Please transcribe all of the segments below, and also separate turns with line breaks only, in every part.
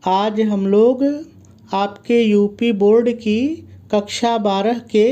आज हम लोग आपके यूपी बोर्ड की कक्षा 12 के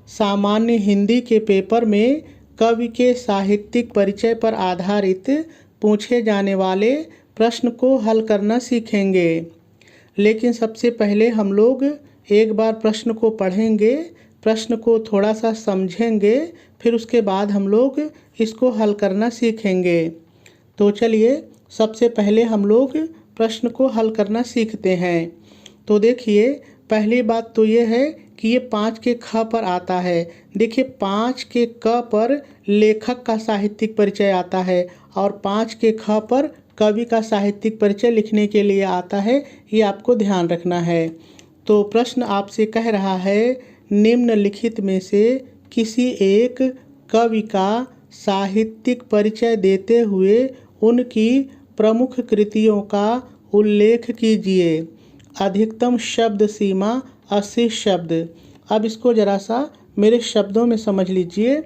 सामान्य हिंदी के पेपर में कवि के साहित्यिक परिचय पर आधारित पूछे जाने वाले प्रश्न को हल करना सीखेंगे। लेकिन सबसे पहले हम लोग एक बार प्रश्न को पढ़ेंगे, प्रश्न को थोड़ा सा समझेंगे, फिर उसके बाद हम लोग इसको हल करना सीखेंगे। तो चलिए सबसे पहले हम लोग प्रश्न को हल करना सीखते हैं। तो देखिए, पहली बात तो ये है कि ये 5 के ख पर आता है। देखिए 5 के क पर लेखक का साहित्यिक परिचय आता है और 5 के ख पर कवि का साहित्यिक परिचय लिखने के लिए आता है। ये आपको ध्यान रखना है। तो प्रश्न आपसे कह रहा है, निम्नलिखित में से किसी एक कवि का साहित्यिक परिचय देते हुए उनकी प्रमुख कृतियों का उल्लेख कीजिए। अधिकतम शब्द सीमा 80 शब्द। अब इसको ज़रा सा मेरे शब्दों में समझ लीजिए।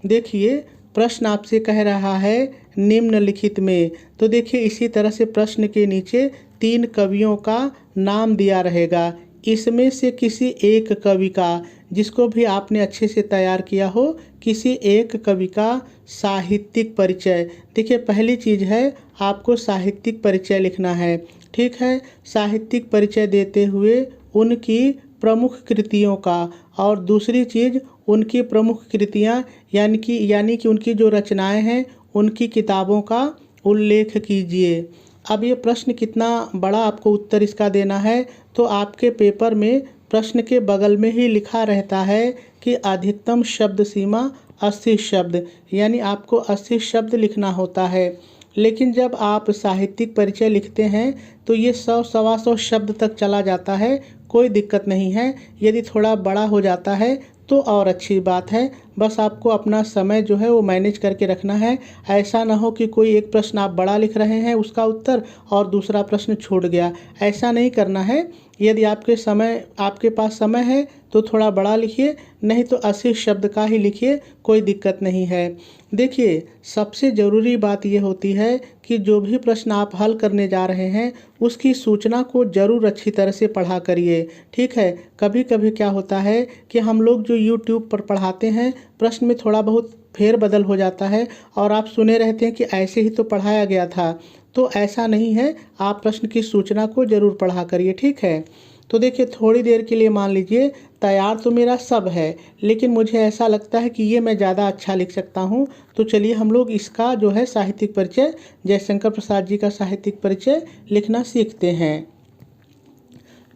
देखिए प्रश्न आपसे कह रहा है निम्नलिखित में, तो देखिए इसी तरह से प्रश्न के नीचे 3 कवियों का नाम दिया रहेगा। इसमें से किसी एक कवि का, जिसको भी आपने अच्छे से तैयार किया हो, किसी एक कवि का साहित्यिक परिचय। देखिए पहली चीज़ है आपको साहित्यिक परिचय लिखना है। ठीक है, साहित्यिक परिचय देते हुए उनकी प्रमुख कृतियों का, और दूसरी चीज़ उनकी प्रमुख कृतियाँ यानी कि उनकी जो रचनाएं हैं उनकी किताबों का उल्लेख कीजिए। अब ये प्रश्न कितना बड़ा आपको उत्तर इसका देना है, तो आपके पेपर में प्रश्न के बगल में ही लिखा रहता है कि अधिकतम शब्द सीमा 80 शब्द, यानी आपको 80 शब्द लिखना होता है। लेकिन जब आप साहित्यिक परिचय लिखते हैं तो ये 100-125 शब्द तक चला जाता है, कोई दिक्कत नहीं है। यदि थोड़ा बड़ा हो जाता है तो और अच्छी बात है। बस आपको अपना समय जो है वो मैनेज करके रखना है। ऐसा ना हो कि कोई एक प्रश्न आप बड़ा लिख रहे हैं उसका उत्तर और दूसरा प्रश्न छूट गया, ऐसा नहीं करना है। यदि आपके पास समय है तो थोड़ा बड़ा लिखिए, नहीं तो 80 शब्द का ही लिखिए, कोई दिक्कत नहीं है। देखिए सबसे ज़रूरी बात ये होती है कि जो भी प्रश्न आप हल करने जा रहे हैं उसकी सूचना को ज़रूर अच्छी तरह से पढ़ा करिए। ठीक है, कभी कभी क्या होता है कि हम लोग जो यूट्यूब पर पढ़ाते हैं प्रश्न में थोड़ा बहुत फेरबदल हो जाता है और आप सुने रहते हैं कि ऐसे ही तो पढ़ाया गया था। तो ऐसा नहीं है, आप प्रश्न की सूचना को ज़रूर पढ़ा करिए। ठीक है, तो देखिए थोड़ी देर के लिए मान लीजिए तैयार तो मेरा सब है, लेकिन मुझे ऐसा लगता है कि ये मैं ज़्यादा अच्छा लिख सकता हूँ। तो चलिए हम लोग इसका जो है साहित्यिक परिचय, जयशंकर प्रसाद जी का साहित्यिक परिचय लिखना सीखते हैं।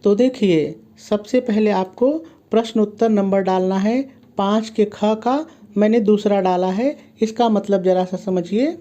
तो देखिए सबसे पहले आपको प्रश्न उत्तर नंबर डालना है। 5 के ख का मैंने दूसरा डाला है, इसका मतलब ज़रा सा समझिए।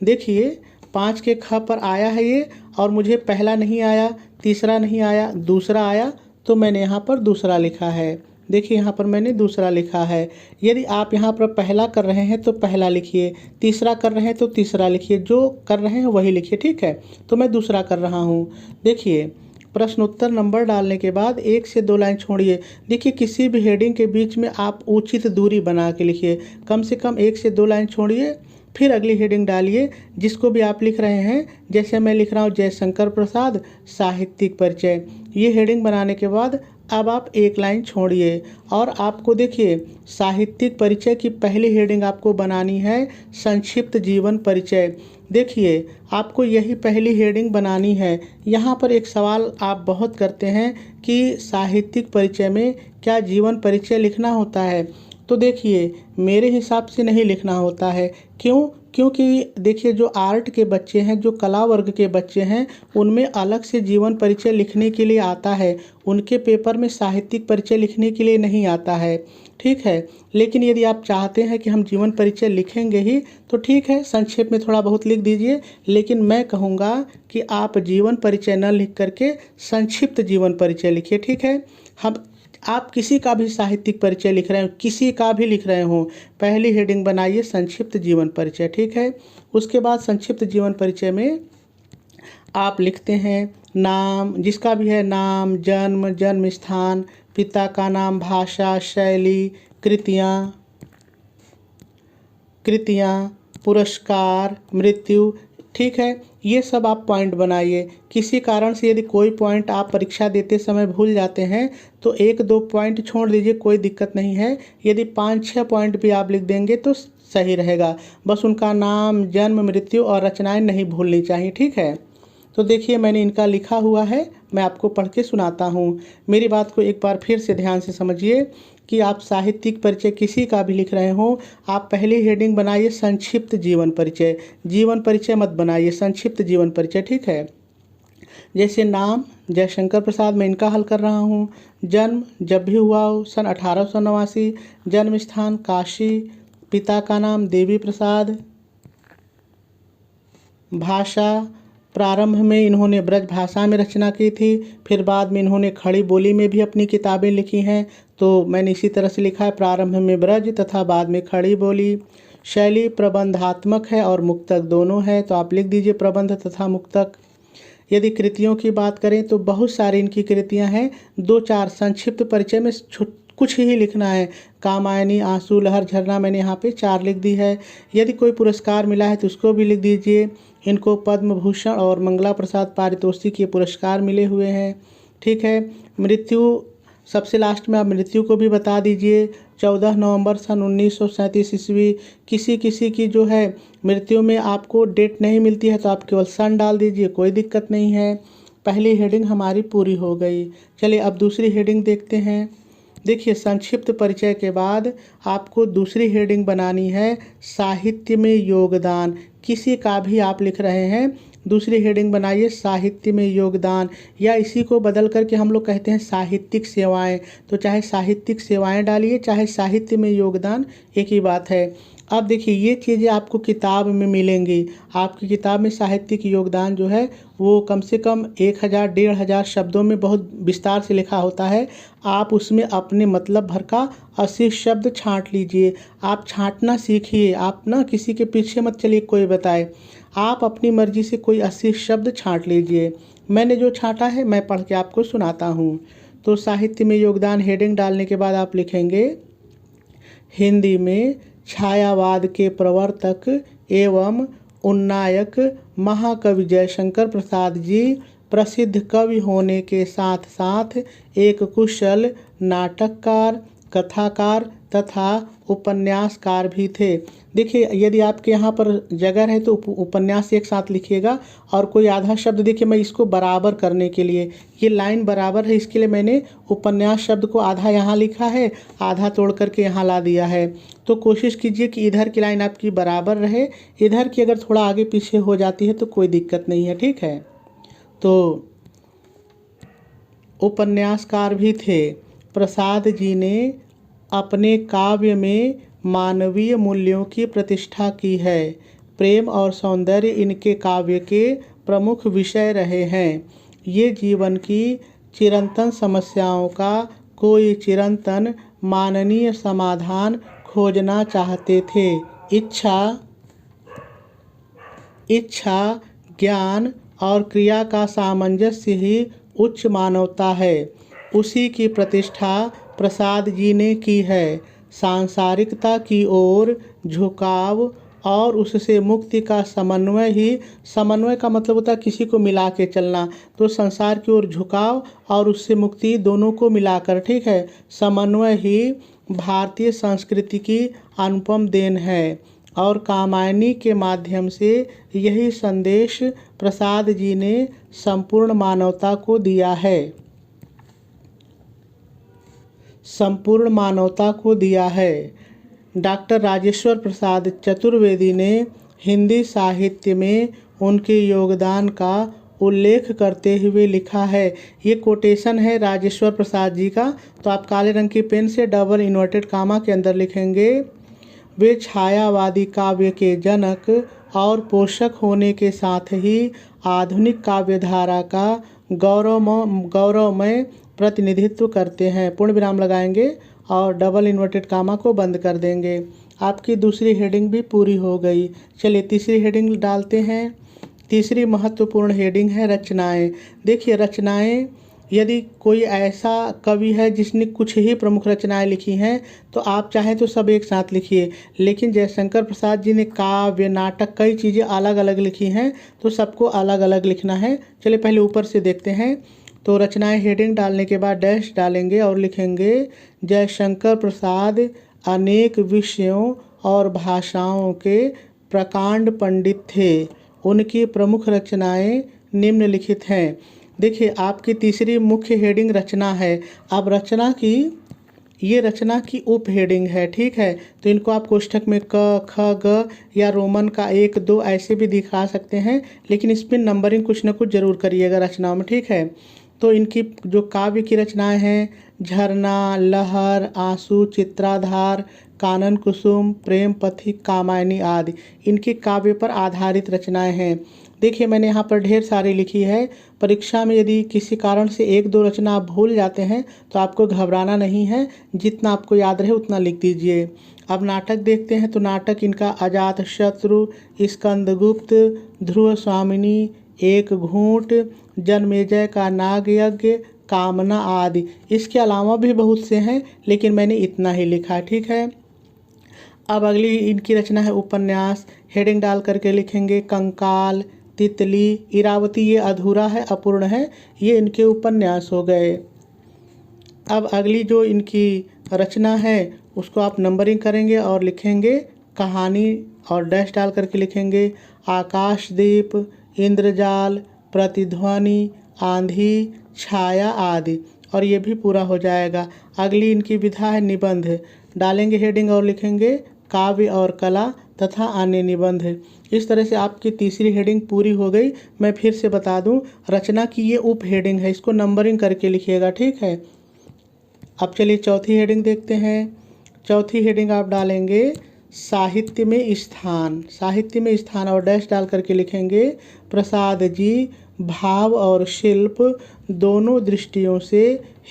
देखिए 5 के ख पर आया है ये, और मुझे पहला नहीं आया, तीसरा नहीं आया, दूसरा आया, तो मैंने यहाँ पर दूसरा लिखा है। देखिए यहाँ पर मैंने दूसरा लिखा है। यदि आप यहाँ पर पहला कर रहे हैं तो पहला लिखिए, तीसरा कर रहे हैं तो तीसरा लिखिए, जो कर रहे हैं वही लिखिए। ठीक है, तो मैं दूसरा कर रहा हूँ। देखिए प्रश्न उत्तर नंबर डालने के बाद 1 से 2 लाइन छोड़िए। देखिए किसी भी हेडिंग के बीच में आप उचित दूरी बना के लिखिए, कम से कम 1 से 2 लाइन छोड़िए, फिर अगली हेडिंग डालिए जिसको भी आप लिख रहे हैं। जैसे मैं लिख रहा हूँ जयशंकर प्रसाद साहित्यिक परिचय, ये हेडिंग बनाने के बाद अब आप 1 लाइन छोड़िए, और आपको देखिए साहित्यिक परिचय की पहली हेडिंग आपको बनानी है संक्षिप्त जीवन परिचय। देखिए आपको यही पहली हेडिंग बनानी है। यहाँ पर एक सवाल आप बहुत करते हैं कि साहित्यिक परिचय में क्या जीवन परिचय लिखना होता है, तो देखिए मेरे हिसाब से नहीं लिखना होता है। क्यों? क्योंकि देखिए जो आर्ट के बच्चे हैं, जो कला वर्ग के बच्चे हैं, उनमें अलग से जीवन परिचय लिखने के लिए आता है, उनके पेपर में साहित्यिक परिचय लिखने के लिए नहीं आता है। ठीक है, लेकिन यदि आप चाहते हैं कि हम जीवन परिचय लिखेंगे ही तो ठीक है, संक्षेप में थोड़ा बहुत लिख दीजिए, लेकिन मैं कहूँगा कि आप जीवन परिचय न लिख करके संक्षिप्त जीवन परिचय लिखिए। ठीक है, आप किसी का भी साहित्यिक परिचय लिख रहे हो, किसी का भी लिख रहे हो, पहली हेडिंग बनाइए संक्षिप्त जीवन परिचय। ठीक है, उसके बाद संक्षिप्त जीवन परिचय में आप लिखते हैं नाम, जिसका भी है नाम, जन्म स्थान, पिता का नाम, भाषा, शैली, कृतियाँ, पुरस्कार, मृत्यु। ठीक है, ये सब आप पॉइंट बनाइए। किसी कारण से यदि कोई पॉइंट आप परीक्षा देते समय भूल जाते हैं तो 1-2 पॉइंट छोड़ दीजिए, कोई दिक्कत नहीं है। यदि 5-6 पॉइंट भी आप लिख देंगे तो सही रहेगा। बस उनका नाम, जन्म, मृत्यु और रचनाएं नहीं भूलनी चाहिए, ठीक है। तो देखिए मैंने इनका लिखा हुआ है, मैं आपको पढ़ के सुनाता हूँ। मेरी बात को एक बार फिर से ध्यान से समझिए कि आप साहित्यिक परिचय किसी का भी लिख रहे हो, आप पहली हेडिंग बनाइए संक्षिप्त जीवन परिचय। जीवन परिचय मत बनाइए, संक्षिप्त जीवन परिचय, ठीक है। जैसे नाम जयशंकर प्रसाद, मैं इनका हल कर रहा हूँ। जन्म जब भी हुआ हो सन 1889। जन्म स्थान काशी। पिता का नाम देवी प्रसाद। भाषा प्रारंभ में इन्होंने ब्रज भाषा में रचना की थी, फिर बाद में इन्होंने खड़ी बोली में भी अपनी किताबें लिखी हैं, तो मैंने इसी तरह से लिखा है, प्रारंभ में ब्रज तथा बाद में खड़ी बोली। शैली प्रबंधात्मक है और मुक्तक दोनों है, तो आप लिख दीजिए प्रबंध तथा मुक्तक। यदि कृतियों की बात करें तो बहुत सारी इनकी कृतियां हैं, 2-4 संक्षिप्त परिचय में कुछ ही लिखना है। कामायनी, आंसू, लहर, झरना, मैंने यहाँ पे 4 लिख दी है। यदि कोई पुरस्कार मिला है तो उसको भी लिख दीजिए। इनको पद्म भूषण और मंगला प्रसाद पारितोषिक ये पुरस्कार मिले हुए हैं, ठीक है। मृत्यु सबसे लास्ट में आप मृत्यु को भी बता दीजिए। 14 नवंबर सन 1937 ईस्वी। किसी किसी की जो है मृत्यु में आपको डेट नहीं मिलती है तो आप केवल सन डाल दीजिए, कोई दिक्कत नहीं है। पहली हेडिंग हमारी पूरी हो गई। चलिए अब दूसरी हेडिंग देखते हैं। देखिए संक्षिप्त परिचय के बाद आपको दूसरी हेडिंग बनानी है साहित्य में योगदान। किसी का भी आप लिख रहे हैं, दूसरी हेडिंग बनाइए साहित्य में योगदान, या इसी को बदल करके हम लोग कहते हैं साहित्यिक सेवाएं, तो चाहे साहित्यिक सेवाएं डालिए चाहे साहित्य में योगदान, एक ही बात है। अब देखिए ये चीज़ें आपको किताब में मिलेंगी। आपकी किताब में साहित्यिक योगदान जो है वो कम से कम 1000-1500 शब्दों में बहुत विस्तार से लिखा होता है। आप उसमें अपने मतलब भर का 80 शब्द छांट लीजिए। आप छांटना सीखिए, आप ना किसी के पीछे मत चलिए कोई बताए, आप अपनी मर्जी से कोई 80 शब्द छांट लीजिए। मैंने जो छांटा है मैं पढ़ के आपको सुनाता हूँ। तो साहित्य में योगदान हेडिंग डालने के बाद आप लिखेंगे हिंदी में छायावाद के प्रवर्तक एवं उन्नायक महाकवि जयशंकर प्रसाद जी प्रसिद्ध कवि होने के साथ साथ एक कुशल नाटककार, कथाकार तथा उपन्यासकार भी थे। देखिए यदि आपके यहाँ पर जगह है तो उपन्यास एक साथ लिखिएगा, और कोई आधा शब्द, देखिए मैं इसको बराबर करने के लिए, ये लाइन बराबर है इसके लिए मैंने उपन्यास शब्द को आधा यहाँ लिखा है, आधा तोड़ करके यहाँ ला दिया है। तो कोशिश कीजिए कि इधर की लाइन आपकी बराबर रहे, इधर की अगर थोड़ा आगे पीछे हो जाती है तो कोई दिक्कत नहीं है, ठीक है। तो उपन्यासकार भी थे। प्रसाद जी ने अपने काव्य में मानवीय मूल्यों की प्रतिष्ठा की है। प्रेम और सौंदर्य इनके काव्य के प्रमुख विषय रहे हैं। ये जीवन की चिरंतन समस्याओं का कोई चिरंतन माननीय समाधान खोजना चाहते थे। इच्छा, ज्ञान और क्रिया का सामंजस्य ही उच्च मानवता है। उसी की प्रतिष्ठा प्रसाद जी ने की है। सांसारिकता की ओर झुकाव और उससे मुक्ति का समन्वय ही, समन्वय का मतलब होता है किसी को मिला के चलना, तो संसार की ओर झुकाव और उससे मुक्ति दोनों को मिलाकर, ठीक है, समन्वय ही भारतीय संस्कृति की अनुपम देन है। और कामायनी के माध्यम से यही संदेश प्रसाद जी ने संपूर्ण मानवता को दिया है, संपूर्ण मानवता को दिया है। डॉक्टर राजेश्वर प्रसाद चतुर्वेदी ने हिंदी साहित्य में उनके योगदान का उल्लेख करते हुए लिखा है। ये कोटेशन है राजेश्वर प्रसाद जी का, तो आप काले रंग की पेन से डबल इन्वर्टेड कामा के अंदर लिखेंगे, वे छायावादी काव्य के जनक और पोषक होने के साथ ही आधुनिक काव्यधारा का गौरवमय प्रतिनिधित्व करते हैं। पूर्ण विराम लगाएंगे और डबल इन्वर्टेड कामा को बंद कर देंगे। आपकी दूसरी हेडिंग भी पूरी हो गई। चलिए तीसरी हेडिंग डालते हैं। तीसरी महत्वपूर्ण हेडिंग है रचनाएं। देखिए रचनाएं यदि कोई ऐसा कवि है जिसने कुछ ही प्रमुख रचनाएं लिखी हैं तो आप चाहें तो सब एक साथ लिखिए, लेकिन जयशंकर प्रसाद जी ने काव्य, नाटक, कई चीज़ें अलग अलग लिखी हैं तो सबको अलग अलग लिखना है। चलिए पहले ऊपर से देखते हैं। तो रचनाएं हेडिंग डालने के बाद डैश डालेंगे और लिखेंगे जयशंकर प्रसाद अनेक विषयों और भाषाओं के प्रकांड पंडित थे। उनकी प्रमुख रचनाएं निम्नलिखित हैं। देखिए आपकी तीसरी मुख्य हेडिंग रचना है। अब रचना की उप हेडिंग है, ठीक है। तो इनको आप कोष्ठक में क, ख, ग या रोमन का 1, 2 ऐसे भी दिखा सकते हैं, लेकिन इस पर नंबरिंग कुछ ना कुछ जरूर करिएगा रचनाओं में, ठीक है। तो इनकी जो काव्य की रचनाएं हैं, झरना, लहर, आंसू, चित्राधार, कानन कुसुम, प्रेम पथिक, कामायनी आदि इनकी काव्य पर आधारित रचनाएं हैं। देखिए मैंने यहाँ पर ढेर सारी लिखी है। परीक्षा में यदि किसी कारण से 1-2 रचना आप भूल जाते हैं तो आपको घबराना नहीं है, जितना आपको याद रहे उतना लिख दीजिए। अब नाटक देखते हैं। तो नाटक इनका अजातशत्रु, स्कंदगुप्त, ध्रुव स्वामिनी, एक घूंट, जन्मेजय का नाग यज्ञ, कामना आदि। इसके अलावा भी बहुत से हैं लेकिन मैंने इतना ही लिखा, ठीक है। अब अगली इनकी रचना है उपन्यास। हेडिंग डाल करके लिखेंगे कंकाल, तितली, इरावती। ये अधूरा है, अपूर्ण है, ये इनके उपन्यास हो गए। अब अगली जो इनकी रचना है उसको आप नंबरिंग करेंगे और लिखेंगे कहानी और डैश डाल करके लिखेंगे आकाशदीप, इंद्रजाल, प्रतिध्वनि, आंधी, छाया आदि, और ये भी पूरा हो जाएगा। अगली इनकी विधा है निबंध। डालेंगे हेडिंग और लिखेंगे काव्य और कला तथा अन्य निबंध। इस तरह से आपकी तीसरी हेडिंग पूरी हो गई। मैं फिर से बता दूं, रचना की ये उप हेडिंग है, इसको नंबरिंग करके लिखिएगा, ठीक है। अब चलिए चौथी हेडिंग देखते हैं। चौथी हेडिंग आप डालेंगे साहित्य में स्थान। साहित्य में स्थान और डैश डाल करके लिखेंगे प्रसाद जी भाव और शिल्प दोनों दृष्टियों से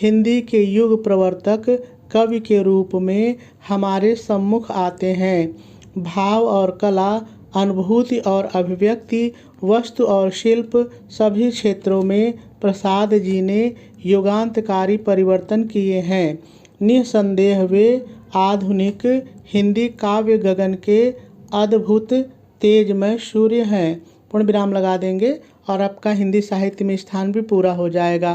हिंदी के युग प्रवर्तक कवि के रूप में हमारे सम्मुख आते हैं। भाव और कला, अनुभूति और अभिव्यक्ति, वस्तु और शिल्प सभी क्षेत्रों में प्रसाद जी ने युगांतकारी परिवर्तन किए हैं। निसंदेह वे आधुनिक हिंदी काव्य गगन के अद्भुत तेजमय सूर्य हैं। पूर्ण विराम लगा देंगे और आपका हिंदी साहित्य में स्थान भी पूरा हो जाएगा।